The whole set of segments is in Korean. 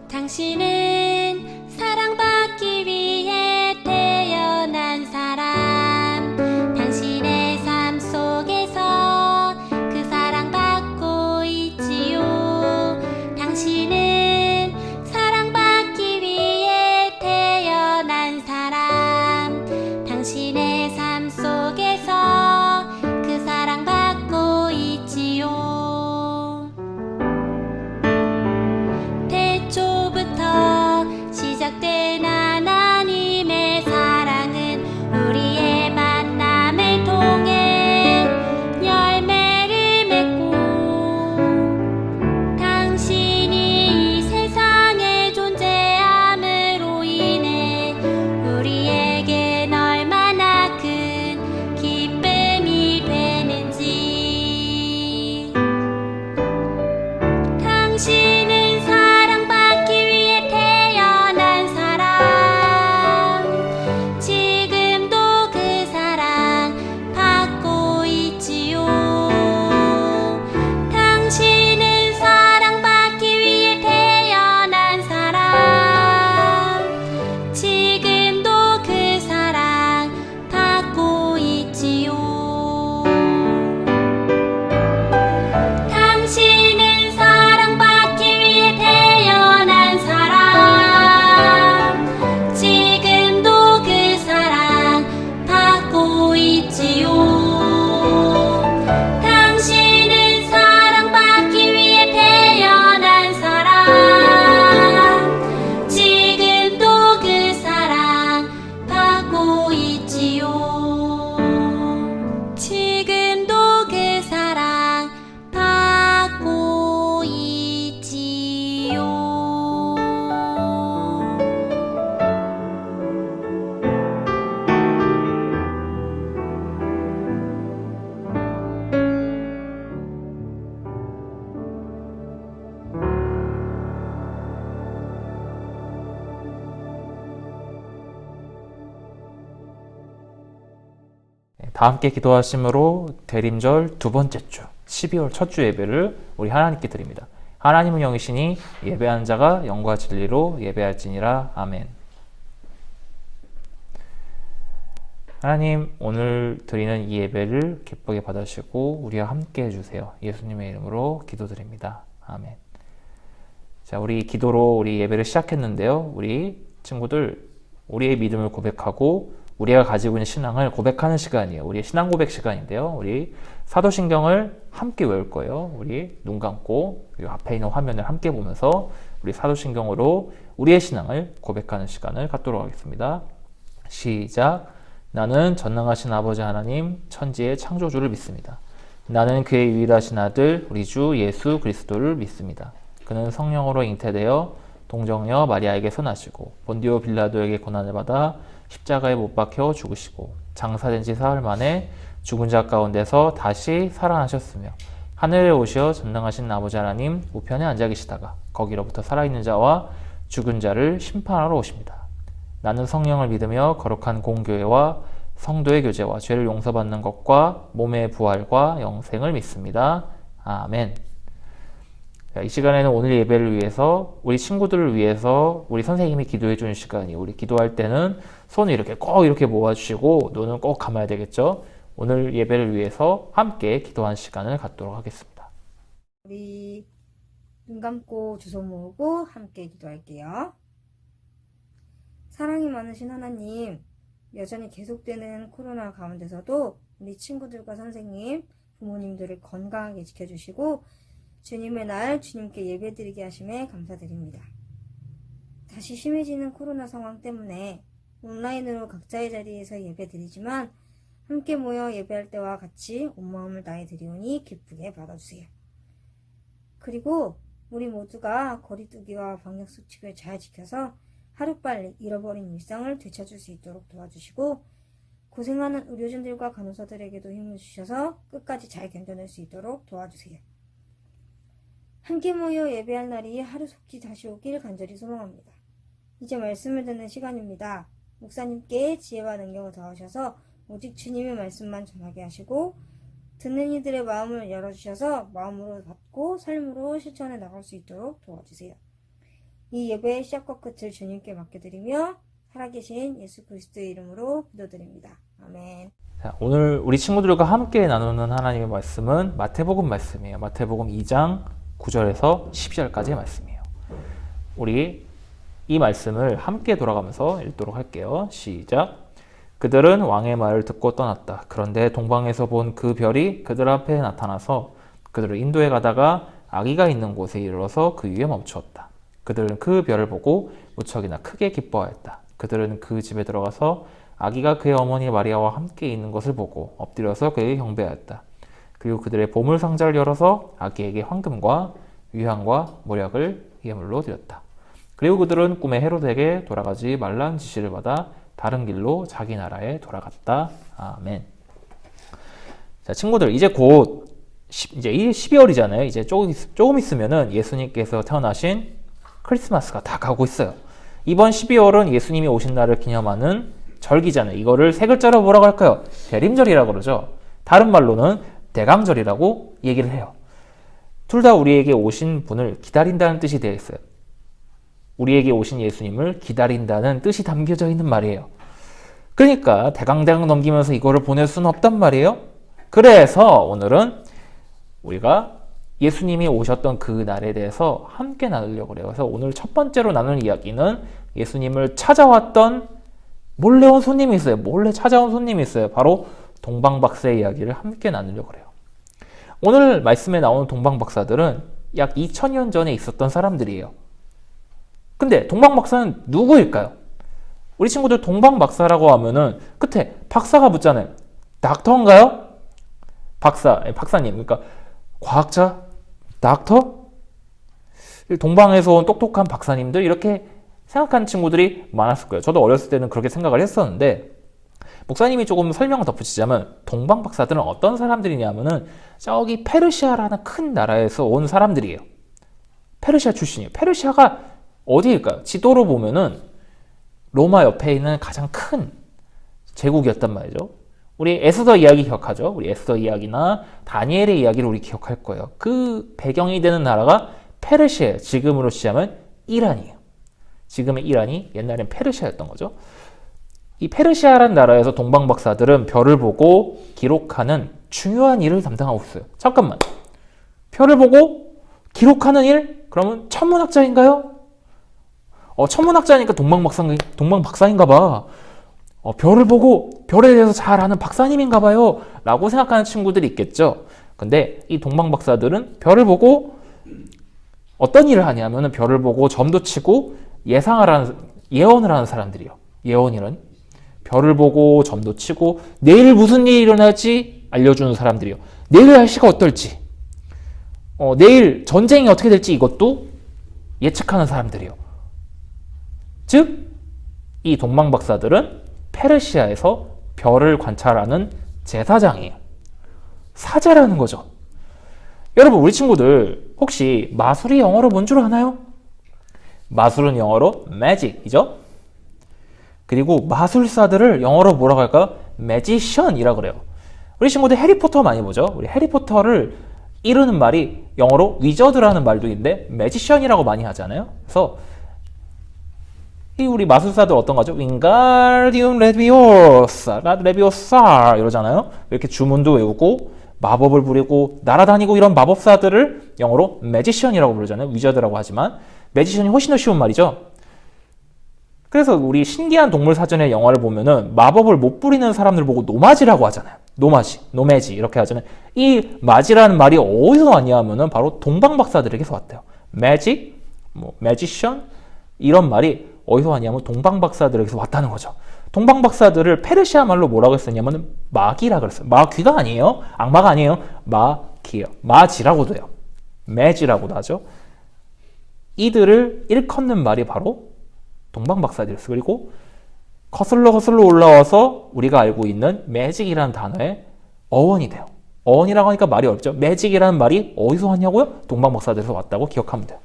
당신은 사랑받기 위해 태어난 사람. 당신의 삶 속에서 그 사랑받고 있지요. 당신은 사랑받기 위해 태어난 사람. 당신의 삶 속에서 그 사랑받고 있지요. 시작된 하나님의 사랑은 우리의 만남을 통해 열매를 맺고, 당신이 이 세상에 존재함으로 인해 우리에겐 얼마나 큰 기쁨이 되는지. 당신은 다 함께 기도하심으로 대림절 두 번째 주 12월 첫 주 예배를 우리 하나님께 드립니다. 하나님은 영이시니 예배하는 자가 영과 진리로 예배할지니라. 아멘. 하나님, 오늘 드리는 이 예배를 기쁘게 받으시고 우리와 함께 해주세요. 예수님의 이름으로 기도드립니다. 아멘. 자, 우리 기도로 우리 예배를 시작했는데요. 우리 친구들, 우리의 믿음을 고백하고 우리가 가지고 있는 신앙을 고백하는 시간이에요. 우리의 신앙 고백 시간인데요. 우리 사도신경을 함께 외울 거예요. 우리 눈 감고 이 앞에 있는 화면을 함께 보면서 우리 사도신경으로 우리의 신앙을 고백하는 시간을 갖도록 하겠습니다. 시작. 나는 전능하신 아버지 하나님 천지의 창조주를 믿습니다. 나는 그의 유일하신 아들 우리 주 예수 그리스도를 믿습니다. 그는 성령으로 잉태되어 동정녀 마리아에게서 나시고 본디오 빌라도에게 고난을 받아 십자가에 못 박혀 죽으시고 장사된 지 사흘 만에 죽은 자 가운데서 다시 살아나셨으며 하늘에 오시어 전능하신 아버지 하나님 우편에 앉아 계시다가 거기로부터 살아있는 자와 죽은 자를 심판하러 오십니다. 나는 성령을 믿으며 거룩한 공교회와 성도의 교제와 죄를 용서받는 것과 몸의 부활과 영생을 믿습니다. 아멘. 이 시간에는 오늘 예배를 위해서 우리 친구들을 위해서 우리 선생님이 기도해 주는 시간이에요. 우리 기도할 때는 손을 이렇게 꼭 이렇게 모아주시고 눈은 꼭 감아야 되겠죠. 오늘 예배를 위해서 함께 기도하는 시간을 갖도록 하겠습니다. 우리 눈 감고 두 손 모으고 함께 기도할게요. 사랑이 많으신 하나님, 여전히 계속되는 코로나 가운데서도 우리 친구들과 선생님, 부모님들을 건강하게 지켜주시고 주님의 날 주님께 예배드리게 하심에 감사드립니다. 다시 심해지는 코로나 상황 때문에 온라인으로 각자의 자리에서 예배드리지만 함께 모여 예배할 때와 같이 온 마음을 다해 드리오니 기쁘게 받아주세요. 그리고 우리 모두가 거리두기와 방역수칙을 잘 지켜서 하루빨리 잃어버린 일상을 되찾을 수 있도록 도와주시고 고생하는 의료진들과 간호사들에게도 힘을 주셔서 끝까지 잘 견뎌낼 수 있도록 도와주세요. 함께 모여 예배할 날이 하루속히 다시 오길 간절히 소망합니다. 이제 말씀을 듣는 시간입니다. 목사님께 지혜와 능력을 더하셔서 오직 주님의 말씀만 전하게 하시고 듣는 이들의 마음을 열어주셔서 마음으로 받고 삶으로 실천해 나갈 수 있도록 도와주세요. 이 예배의 시작과 끝을 주님께 맡겨드리며 살아계신 예수 그리스도의 이름으로 기도드립니다. 아멘. 자, 오늘 우리 친구들과 함께 나누는 하나님의 말씀은 마태복음 말씀이에요. 마태복음 2장 9절에서 12절까지의 말씀이에요. 우리 이 말씀을 함께 돌아가면서 읽도록 할게요. 시작. 그들은 왕의 말을 듣고 떠났다. 그런데 동방에서 본 그 별이 그들 앞에 나타나서 그들을 인도해 가다가 아기가 있는 곳에 이르러서 그 위에 멈추었다. 그들은 그 별을 보고 무척이나 크게 기뻐하였다. 그들은 그 집에 들어가서 아기가 그의 어머니 마리아와 함께 있는 것을 보고 엎드려서 그에게 경배하였다. 그리고 그들의 보물 상자를 열어서 아기에게 황금과 위향과 모략을 예물로 드렸다. 그리고 그들은 꿈에 헤로데에게 돌아가지 말라는 지시를 받아 다른 길로 자기 나라에 돌아갔다. 아멘. 자, 친구들, 이제 곧 이제 12월이잖아요. 이제 조금 있으면은 예수님께서 태어나신 크리스마스가 다 가고 있어요. 이번 12월은 예수님이 오신 날을 기념하는 절기잖아요. 이거를 세 글자로 뭐라고 할까요? 대림절이라고 그러죠. 다른 말로는 대강절이라고 얘기를 해요. 둘 다 우리에게 오신 분을 기다린다는 뜻이 되어 있어요. 우리에게 오신 예수님을 기다린다는 뜻이 담겨져 있는 말이에요. 그러니까 대강대강 넘기면서 이거를 보낼 수는 없단 말이에요. 그래서 오늘은 우리가 예수님이 오셨던 그 날에 대해서 함께 나누려고 해요. 그래서 오늘 첫 번째로 나눌 이야기는 예수님을 찾아왔던 몰래 온 손님이 있어요. 몰래 찾아온 손님이 있어요. 바로 동방박사의 이야기를 함께 나누려고 해요. 오늘 말씀에 나오는 동방박사들은 약 2000년 전에 있었던 사람들이에요. 근데 동방박사는 누구일까요? 우리 친구들 동방박사라고 하면은 끝에 박사가 붙잖아요. 닥터인가요? 박사님. 그러니까 과학자? 닥터? 동방에서 온 똑똑한 박사님들 이렇게 생각하는 친구들이 많았을 거예요. 저도 어렸을 때는 그렇게 생각을 했었는데 목사님이 조금 설명을 덧붙이자면 동방박사들은 어떤 사람들이냐면은 저기 페르시아라는 큰 나라에서 온 사람들이에요. 페르시아 출신이에요. 페르시아가 어디일까요? 지도로 보면은 로마 옆에 있는 가장 큰 제국이었단 말이죠. 우리 에스더 이야기 기억하죠? 우리 에스더 이야기나 다니엘의 이야기를 우리 기억할 거예요. 그 배경이 되는 나라가 페르시아예요. 지금으로 치자면 이란이에요. 지금의 이란이 옛날엔 페르시아였던 거죠. 이 페르시아라는 나라에서 동방박사들은 별을 보고 기록하는 중요한 일을 담당하고 있어요. 잠깐만. 별을 보고 기록하는 일? 그러면 천문학자인가요? 천문학자니까 동방박사인가 봐. 별을 보고 별에 대해서 잘 아는 박사님인가 봐요. 라고 생각하는 친구들이 있겠죠. 근데 이 동방박사들은 별을 보고 어떤 일을 하냐면은 별을 보고 점도 치고 예언을 하는 사람들이에요. 예언이란 별을 보고 점도 치고 내일 무슨 일이 일어날지 알려주는 사람들이에요. 내일 날씨가 어떨지, 내일 전쟁이 어떻게 될지 이것도 예측하는 사람들이에요. 즉, 이 동방박사들은 페르시아에서 별을 관찰하는 제사장이에요. 사제라는 거죠. 여러분, 우리 친구들 혹시 마술이 영어로 뭔 줄 아나요? 마술은 영어로 magic이죠. 그리고 마술사들을 영어로 뭐라고 할까요? magician이라고 그래요. 우리 친구들 해리포터 많이 보죠? 우리 해리포터를 이르는 말이 영어로 위저드라는 말도 있는데 magician이라고 많이 하잖아요. 그래서 이 우리 마술사들 어떤 거죠? 윙가르디움 레비오사 이러잖아요. 이렇게 주문도 외우고 마법을 부리고 날아다니고 이런 마법사들을 영어로 매지션이라고 부르잖아요. 위저드라고 하지만 매지션이 훨씬 더 쉬운 말이죠. 그래서 우리 신기한 동물 사전의 영화를 보면은 마법을 못 부리는 사람들 보고 노마지라고 하잖아요. 노매지 이렇게 하잖아요. 이 마지라는 말이 어디서 왔냐 하면은 바로 동방박사들에게서 왔대요. 매직, 매지션 이런 말이 어디서 왔냐면 동방박사들에게서 왔다는 거죠. 동방박사들을 페르시아 말로 뭐라고 했었냐면 마귀라 그랬어요. 마귀가 아니에요. 악마가 아니에요. 마귀예요. 마지라고도 해요. 매지라고도 하죠. 이들을 일컫는 말이 바로 동방박사들이었어요. 그리고 거슬러 올라와서 우리가 알고 있는 매직이라는 단어의 어원이 돼요. 어원이라고 하니까 말이 어렵죠. 매직이라는 말이 어디서 왔냐고요? 동방박사들에서 왔다고 기억하면 돼요.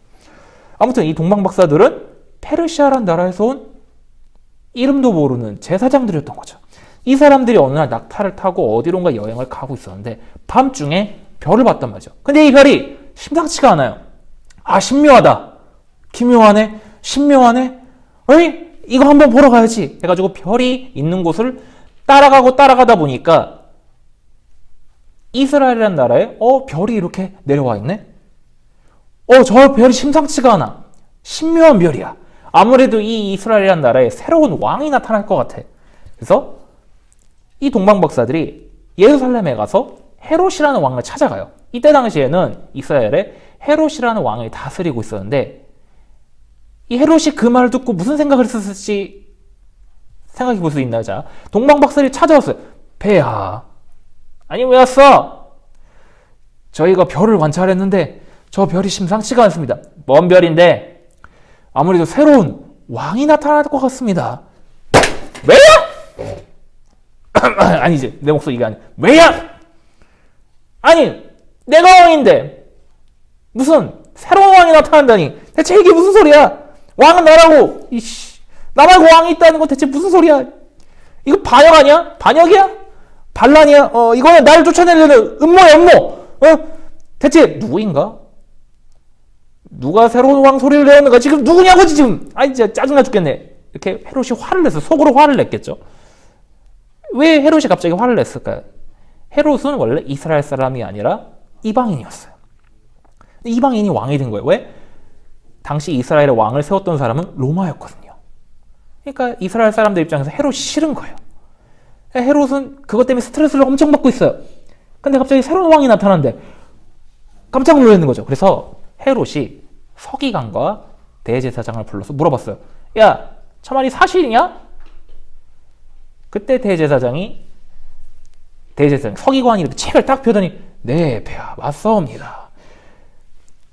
아무튼 이 동방박사들은 페르시아라는 나라에서 온 이름도 모르는 제사장들이었던 거죠. 이 사람들이 어느 날 낙타를 타고 어디론가 여행을 가고 있었는데 밤중에 별을 봤단 말이죠. 근데 이 별이 심상치가 않아요. 아, 신묘하다. 기묘하네. 신묘하네. 어이, 이거 한번 보러 가야지 해가지고 별이 있는 곳을 따라가다 보니까 이스라엘이라는 나라에 별이 이렇게 내려와 있네. 저 별이 심상치가 않아. 신묘한 별이야. 아무래도 이 이스라엘이라는 나라에 새로운 왕이 나타날 것 같아. 그래서 이 동방박사들이 예루살렘에 가서 헤롯이라는 왕을 찾아가요. 이때 당시에는 이스라엘에 헤롯이라는 왕이 다스리고 있었는데 이 헤롯이 그 말을 듣고 무슨 생각을 했었을지 생각해 볼 수 있나요? 자, 동방박사들이 찾아왔어요. 폐하, 아니 왜 왔어? 저희가 별을 관찰했는데 저 별이 심상치가 않습니다. 먼 별인데 아무래도 새로운 왕이 나타날 것 같습니다. 왜야? 아니지, 내 목소리 이게 아니야. 왜야? 아니, 내가 왕인데 무슨 새로운 왕이 나타난다니. 대체 이게 무슨 소리야? 왕은 나라고. 이씨, 나 말고 왕이 있다는 거 대체 무슨 소리야? 이거 반역 아니야? 반역이야? 반란이야? 이거는 나를 쫓아내려는 음모야, 음모. 대체 누구인가? 누가 새로운 왕 소리를 내었는가? 지금 누구냐고 지금. 아이, 진짜 짜증나 죽겠네. 이렇게 헤롯이 화를 냈어. 속으로 화를 냈겠죠. 왜 헤롯이 갑자기 화를 냈을까요? 헤롯은 원래 이스라엘 사람이 아니라 이방인이었어요. 이방인이 왕이 된 거예요. 왜? 당시 이스라엘의 왕을 세웠던 사람은 로마였거든요. 그러니까 이스라엘 사람들 입장에서 헤롯이 싫은 거예요. 헤롯은 그것 때문에 스트레스를 엄청 받고 있어요. 근데 갑자기 새로운 왕이 나타났는데 깜짝 놀라는 거죠. 그래서 헤롯이 서기관과 대제사장을 불러서 물어봤어요. 야, 저 말이 사실이냐? 그때 서기관이 이렇게 책을 딱 펴더니 네, 폐하, 맞사옵니다.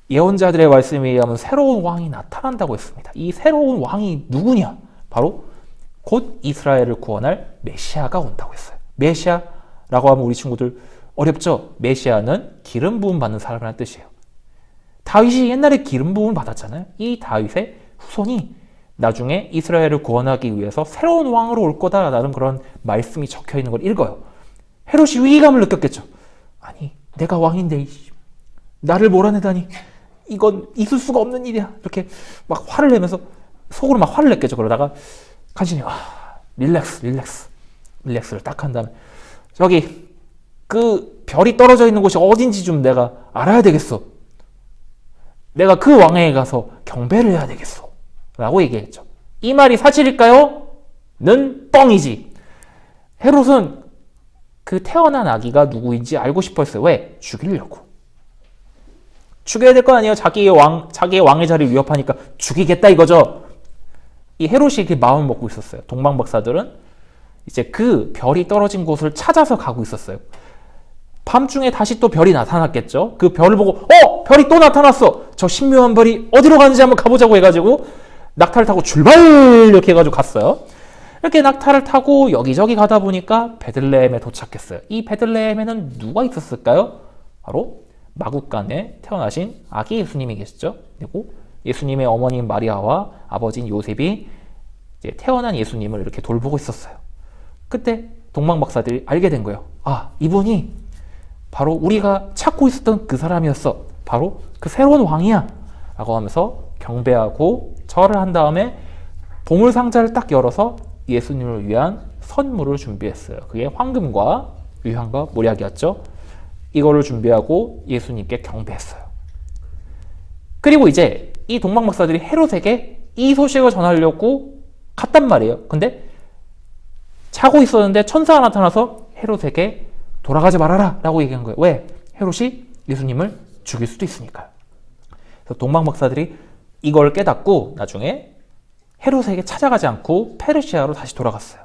예언자들의 말씀에 의하면 새로운 왕이 나타난다고 했습니다. 이 새로운 왕이 누구냐? 바로 곧 이스라엘을 구원할 메시아가 온다고 했어요. 메시아라고 하면 우리 친구들 어렵죠? 메시아는 기름 부음 받는 사람이라는 뜻이에요. 다윗이 옛날에 기름 부음을 받았잖아요. 이 다윗의 후손이 나중에 이스라엘을 구원하기 위해서 새로운 왕으로 올 거다라는 그런 말씀이 적혀 있는 걸 읽어요. 헤롯이 위기감을 느꼈겠죠. 아니, 내가 왕인데 나를 몰아내다니 이건 있을 수가 없는 일이야. 이렇게 막 화를 내면서 속으로 막 화를 냈겠죠. 그러다가 간신히 릴렉스를 딱 한 다음에 저기 그 별이 떨어져 있는 곳이 어딘지 좀 내가 알아야 되겠어. 내가 그 왕에게 가서 경배를 해야 되겠어. 라고 얘기했죠. 이 말이 사실일까요? 는 뻥이지. 헤롯은 그 태어난 아기가 누구인지 알고 싶었어요. 왜? 죽이려고. 죽여야 될 거 아니에요. 자기의 왕의 자리를 위협하니까 죽이겠다 이거죠. 이 헤롯이 그 마음을 먹고 있었어요. 동방박사들은 이제 그 별이 떨어진 곳을 찾아서 가고 있었어요. 밤중에 다시 또 별이 나타났겠죠. 그 별을 보고 별이 또 나타났어. 저 신묘한 별이 어디로 가는지 한번 가보자고 해가지고 낙타를 타고 출발 이렇게 해가지고 갔어요. 이렇게 낙타를 타고 여기저기 가다 보니까 베들레헴에 도착했어요. 이 베들레헴에는 누가 있었을까요? 바로 마국간에 태어나신 아기 예수님이 계시죠. 그리고 예수님의 어머니인 마리아와 아버지인 요셉이 이제 태어난 예수님을 이렇게 돌보고 있었어요. 그때 동방박사들이 알게 된 거예요. 아, 이분이 바로 우리가 찾고 있었던 그 사람이었어. 바로 그 새로운 왕이야. 라고 하면서 경배하고 절을 한 다음에 보물상자를 딱 열어서 예수님을 위한 선물을 준비했어요. 그게 황금과 유향과 몰약이었죠. 이거를 준비하고 예수님께 경배했어요. 그리고 이제 이 동방박사들이 헤롯에게 이 소식을 전하려고 갔단 말이에요. 근데 자고 있었는데 천사가 나타나서 헤롯에게 돌아가지 말아라 라고 얘기한 거예요. 왜? 헤롯이 예수님을 죽일 수도 있으니까요. 그래서 동방박사들이 이걸 깨닫고 나중에 헤롯에게 찾아가지 않고 페르시아로 다시 돌아갔어요.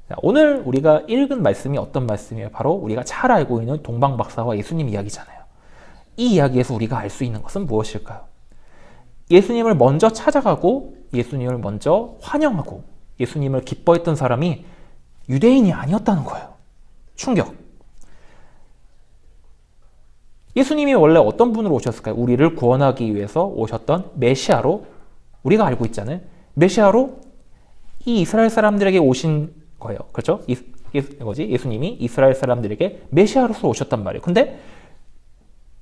자, 오늘 우리가 읽은 말씀이 어떤 말씀이에요? 바로 우리가 잘 알고 있는 동방박사와 예수님 이야기잖아요. 이 이야기에서 우리가 알 수 있는 것은 무엇일까요? 예수님을 먼저 찾아가고 예수님을 먼저 환영하고 예수님을 기뻐했던 사람이 유대인이 아니었다는 거예요. 충격. 예수님이 원래 어떤 분으로 오셨을까요? 우리를 구원하기 위해서 오셨던 메시아로 우리가 알고 있잖아요. 메시아로 이 이스라엘 사람들에게 오신 거예요. 그렇죠? 예수님이 이스라엘 사람들에게 메시아로서 오셨단 말이에요. 근데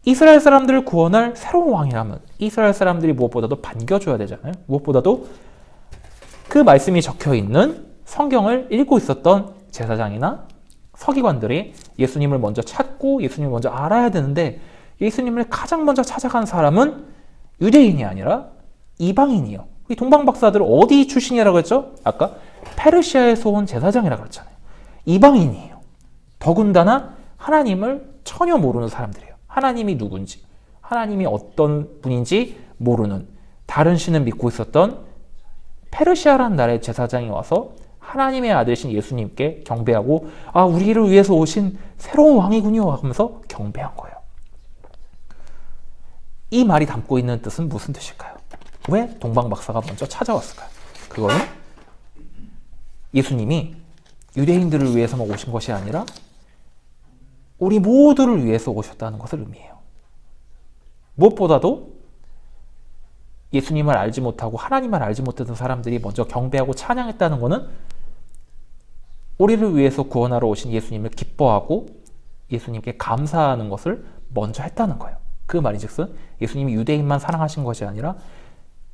이스라엘 사람들을 구원할 새로운 왕이라면 이스라엘 사람들이 무엇보다도 반겨줘야 되잖아요. 무엇보다도 그 말씀이 적혀 있는 성경을 읽고 있었던 제사장이나 서기관들이 예수님을 먼저 찾고 예수님을 먼저 알아야 되는데 예수님을 가장 먼저 찾아간 사람은 유대인이 아니라 이방인이요. 이 동방박사들은 어디 출신이라고 했죠? 아까 페르시아에서 온 제사장이라고 그랬잖아요. 이방인이에요. 더군다나 하나님을 전혀 모르는 사람들이에요. 하나님이 누군지, 하나님이 어떤 분인지 모르는 다른 신을 믿고 있었던 페르시아라는 나라의 제사장이 와서 하나님의 아들이신 예수님께 경배하고 우리를 위해서 오신 새로운 왕이군요 하면서 경배한 거예요. 이 말이 담고 있는 뜻은 무슨 뜻일까요? 왜 동방박사가 먼저 찾아왔을까요? 그거는 예수님이 유대인들을 위해서만 오신 것이 아니라 우리 모두를 위해서 오셨다는 것을 의미해요. 무엇보다도 예수님을 알지 못하고 하나님을 알지 못했던 사람들이 먼저 경배하고 찬양했다는 것은 우리를 위해서 구원하러 오신 예수님을 기뻐하고 예수님께 감사하는 것을 먼저 했다는 거예요. 그 말인즉슨 예수님이 유대인만 사랑하신 것이 아니라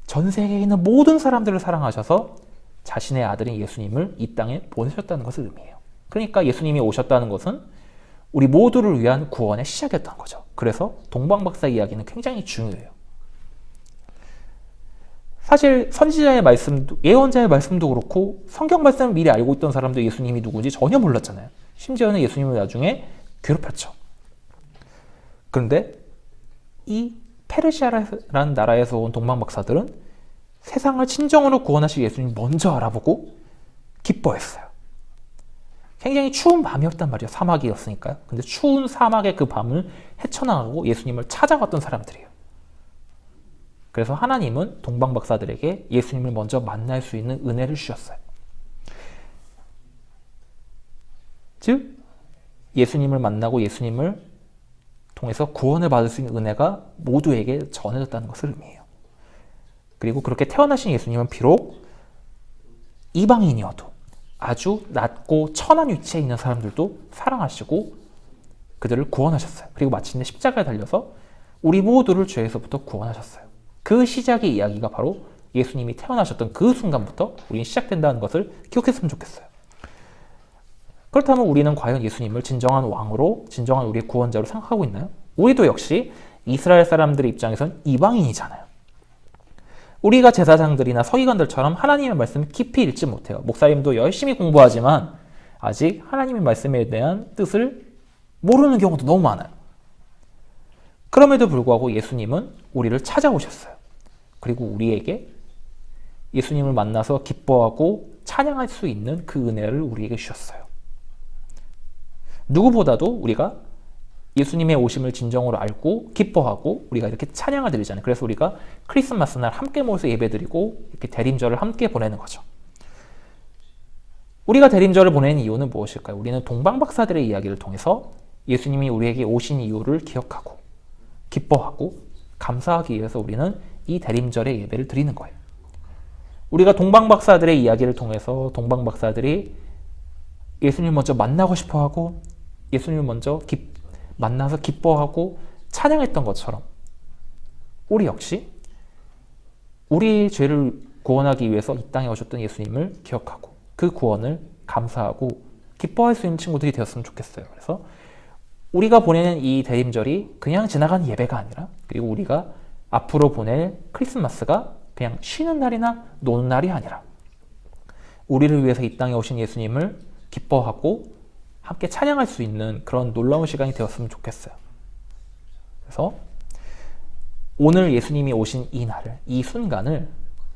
전 세계에 있는 모든 사람들을 사랑하셔서 자신의 아들인 예수님을 이 땅에 보내셨다는 것을 의미해요. 그러니까 예수님이 오셨다는 것은 우리 모두를 위한 구원의 시작이었던 거죠. 그래서 동방박사 이야기는 굉장히 중요해요. 사실 선지자의 말씀도 예언자의 말씀도 그렇고 성경 말씀을 미리 알고 있던 사람도 예수님이 누군지 전혀 몰랐잖아요. 심지어는 예수님을 나중에 괴롭혔죠. 그런데 이 페르시아라는 나라에서 온 동방박사들은 세상을 친정으로 구원하실 예수님 먼저 알아보고 기뻐했어요. 굉장히 추운 밤이었단 말이에요. 사막이었으니까요. 근데 추운 사막의 그 밤을 헤쳐나가고 예수님을 찾아갔던 사람들이에요. 그래서 하나님은 동방박사들에게 예수님을 먼저 만날 수 있는 은혜를 주셨어요. 즉 예수님을 만나고 예수님을 통해서 구원을 받을 수 있는 은혜가 모두에게 전해졌다는 것을 의미해요. 그리고 그렇게 태어나신 예수님은 비록 이방인이어도 아주 낮고 천한 위치에 있는 사람들도 사랑하시고 그들을 구원하셨어요. 그리고 마침내 십자가에 달려서 우리 모두를 죄에서부터 구원하셨어요. 그 시작의 이야기가 바로 예수님이 태어나셨던 그 순간부터 우리는 시작된다는 것을 기억했으면 좋겠어요. 그렇다면 우리는 과연 예수님을 진정한 왕으로, 진정한 우리의 구원자로 생각하고 있나요? 우리도 역시 이스라엘 사람들의 입장에선 이방인이잖아요. 우리가 제사장들이나 서기관들처럼 하나님의 말씀을 깊이 읽지 못해요. 목사님도 열심히 공부하지만 아직 하나님의 말씀에 대한 뜻을 모르는 경우도 너무 많아요. 그럼에도 불구하고 예수님은 우리를 찾아오셨어요. 그리고 우리에게 예수님을 만나서 기뻐하고 찬양할 수 있는 그 은혜를 우리에게 주셨어요. 누구보다도 우리가 예수님의 오심을 진정으로 알고 기뻐하고 우리가 이렇게 찬양을 드리잖아요. 그래서 우리가 크리스마스 날 함께 모여서 예배드리고 이렇게 대림절을 함께 보내는 거죠. 우리가 대림절을 보내는 이유는 무엇일까요? 우리는 동방박사들의 이야기를 통해서 예수님이 우리에게 오신 이유를 기억하고 기뻐하고 감사하기 위해서 우리는 이 대림절의 예배를 드리는 거예요. 우리가 동방박사들의 이야기를 통해서 동방박사들이 예수님을 먼저 만나고 싶어하고 예수님을 먼저 만나서 기뻐하고 찬양했던 것처럼 우리 역시 우리의 죄를 구원하기 위해서 이 땅에 오셨던 예수님을 기억하고 그 구원을 감사하고 기뻐할 수 있는 친구들이 되었으면 좋겠어요. 그래서 우리가 보내는 이 대림절이 그냥 지나가는 예배가 아니라 그리고 우리가 앞으로 보낼 크리스마스가 그냥 쉬는 날이나 노는 날이 아니라 우리를 위해서 이 땅에 오신 예수님을 기뻐하고 함께 찬양할 수 있는 그런 놀라운 시간이 되었으면 좋겠어요. 그래서 오늘 예수님이 오신 이 날을, 이 순간을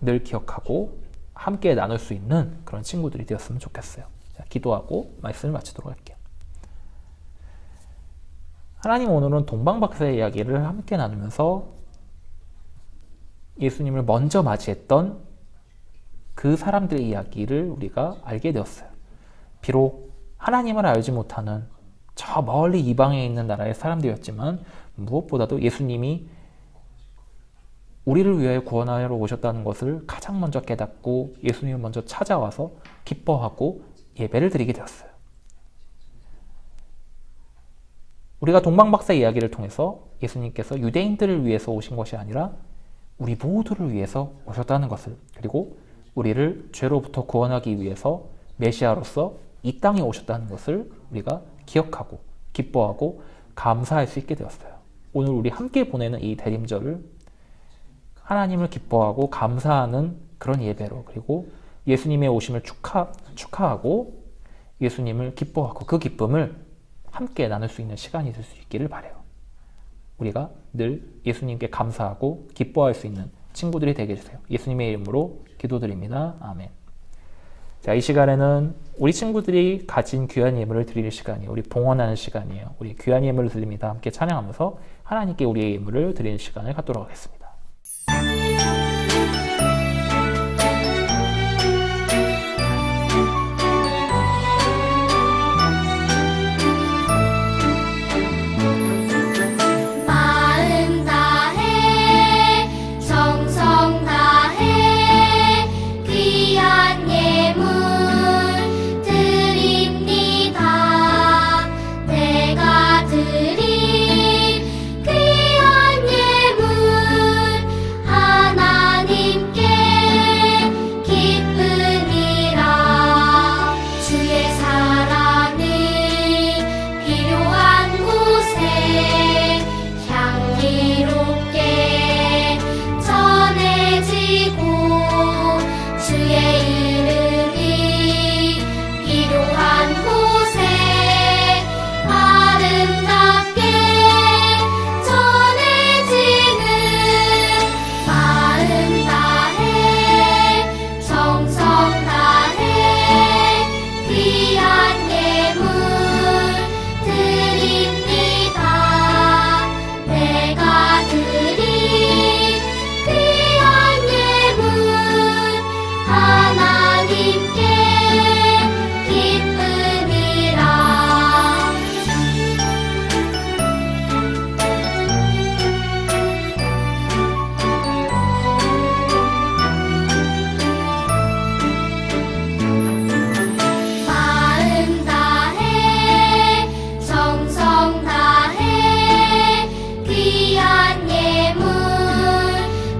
늘 기억하고 함께 나눌 수 있는 그런 친구들이 되었으면 좋겠어요. 자, 기도하고 말씀을 마치도록 할게요. 하나님, 오늘은 동방박사의 이야기를 함께 나누면서 예수님을 먼저 맞이했던 그 사람들의 이야기를 우리가 알게 되었어요. 비록 하나님을 알지 못하는 저 멀리 이방에 있는 나라의 사람들이었지만 무엇보다도 예수님이 우리를 위하여 구원하러 오셨다는 것을 가장 먼저 깨닫고 예수님을 먼저 찾아와서 기뻐하고 예배를 드리게 되었어요. 우리가 동방박사의 이야기를 통해서 예수님께서 유대인들을 위해서 오신 것이 아니라 우리 모두를 위해서 오셨다는 것을, 그리고 우리를 죄로부터 구원하기 위해서 메시아로서 이 땅에 오셨다는 것을 우리가 기억하고 기뻐하고 감사할 수 있게 되었어요. 오늘 우리 함께 보내는 이 대림절을 하나님을 기뻐하고 감사하는 그런 예배로, 그리고 예수님의 오심을 축하하고 예수님을 기뻐하고 그 기쁨을 함께 나눌 수 있는 시간이 될 수 있기를 바라요. 우리가 늘 예수님께 감사하고 기뻐할 수 있는 친구들이 되게 해주세요. 예수님의 이름으로 기도드립니다. 아멘. 자, 이 시간에는 우리 친구들이 가진 귀한 예물을 드릴 시간이에요. 우리 봉헌하는 시간이에요. 우리 귀한 예물을 드립니다. 함께 찬양하면서 하나님께 우리의 예물을 드리는 시간을 갖도록 하겠습니다. 마음 다해 정성 다해 귀한 예물 드립니다. 내가 드린 귀한 예물 하나님께 기쁨이라. 주의 사랑이 필요한 곳에 향기롭게 전해지고 주의 이름이 필요한 곳에 아름답게 전해지는 마음 다해 정성 다해 귀한 예물 드립니다. 내가 드린 귀한 예물 하나님께 기쁨이라. 마음 다해 정성 다해 귀한 예물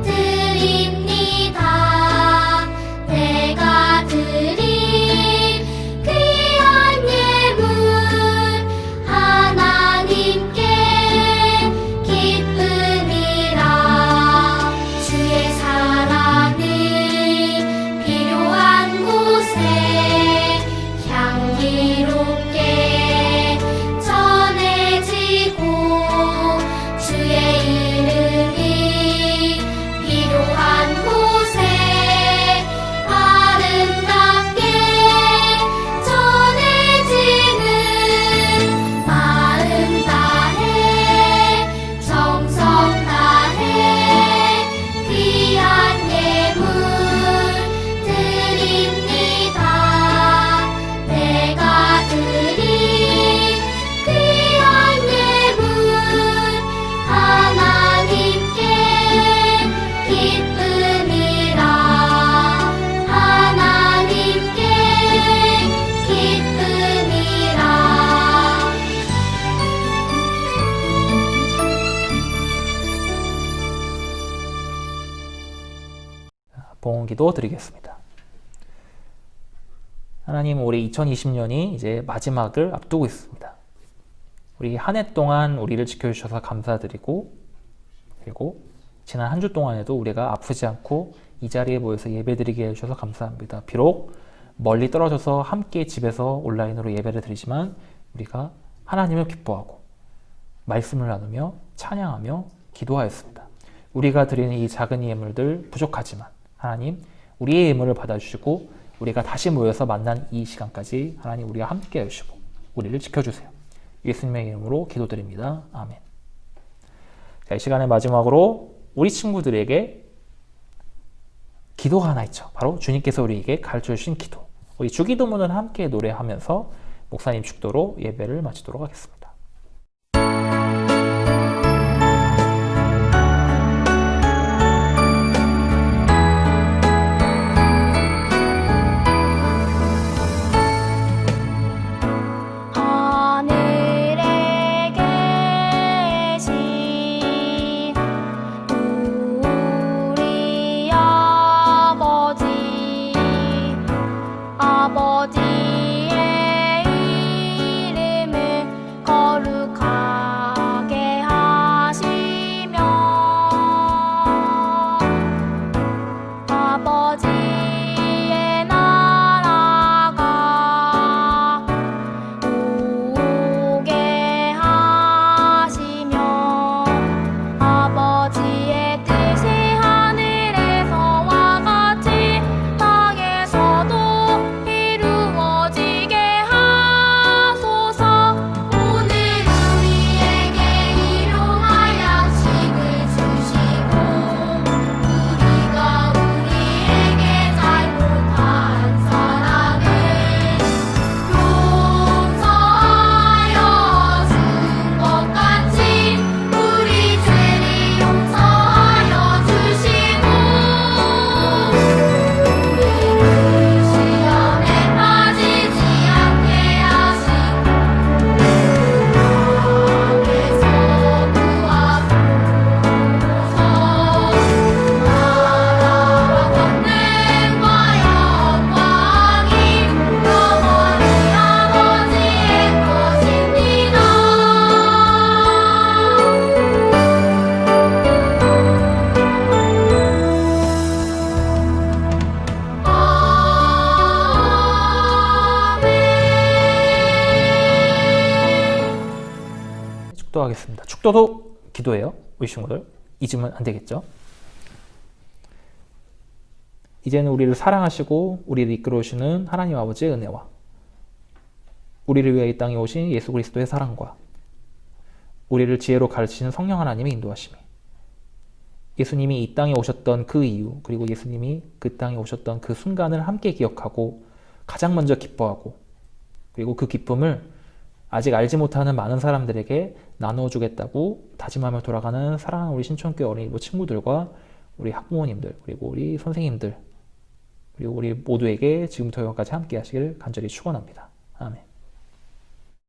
드립니다. 내가 드린 귀한 예물 하나님께 기쁨이라. 주의 사랑이 필요한 곳에 향기롭게 전해지고 주의 이름이 필요한 곳에 아름답게 전해지는 마음 다해 정성 다해 귀한 예물 드립니다. 내가 드린 귀한 예물 하나님께 기쁨이라. 하나님께 기쁨이라. 봉헌기도 드리겠습니다. 하나님, 우리 2020년이 이제 마지막을 앞두고 있습니다. 우리 한 해 동안 우리를 지켜주셔서 감사드리고, 그리고 지난 한 주 동안에도 우리가 아프지 않고 이 자리에 모여서 예배드리게 해주셔서 감사합니다. 비록 멀리 떨어져서 함께 집에서 온라인으로 예배를 드리지만 우리가 하나님을 기뻐하고 말씀을 나누며 찬양하며 기도하였습니다. 우리가 드리는 이 작은 예물들 부족하지만 하나님, 우리의 예물을 받아주시고 우리가 다시 모여서 만난 이 시간까지 하나님 우리와 함께 해주시고 우리를 지켜주세요. 예수님의 이름으로 기도드립니다. 아멘. 자, 이 시간의 마지막으로 우리 친구들에게 기도가 하나 있죠. 바로 주님께서 우리에게 가르쳐 주신 기도. 우리 주기도문을 함께 노래하면서 목사님 축도로 예배를 마치도록 하겠습니다. 하늘에 계신 우리 아버지의 이름을 거룩하게 하시며 아버지의 나라가 오게 하시며 아버지의 뜻이 하늘에서와 같이 땅에서도 이루어지게 하소서. 오늘 우리에게 일용할 양식을 주시고 우리가 우리에게 잘못한 사람을 용서하여 준 것 같이 우리 죄를 용서하여 주시고 우리를 시험에 빠지지 않게 하시고 악에서 구하소서. 나라와 권능과 영광이 영원히 아버지의 것입니다. 축도하겠습니다. 축도도 기도예요. 우리 친구들 잊으면 안 되겠죠? 이제는 우리를 사랑하시고 우리를 이끌어오시는 하나님 아버지의 은혜와 우리를 위해 이 땅에 오신 예수 그리스도의 사랑과 우리를 지혜로 가르치시는 성령 하나님의 인도하심이 예수님이 이 땅에 오셨던 그 이유 그리고 예수님이 그 땅에 오셨던 그 순간을 함께 기억하고 가장 먼저 기뻐하고 그리고 그 기쁨을 아직 알지 못하는 많은 사람들에게 나눠주겠다고 다짐하며 돌아가는 사랑하는 우리 신촌교회 어린이부 친구들과 우리 학부모님들 그리고 우리 선생님들 그리고 우리 모두에게 지금부터 여기까지 함께 하시길 간절히 축원합니다. 아멘.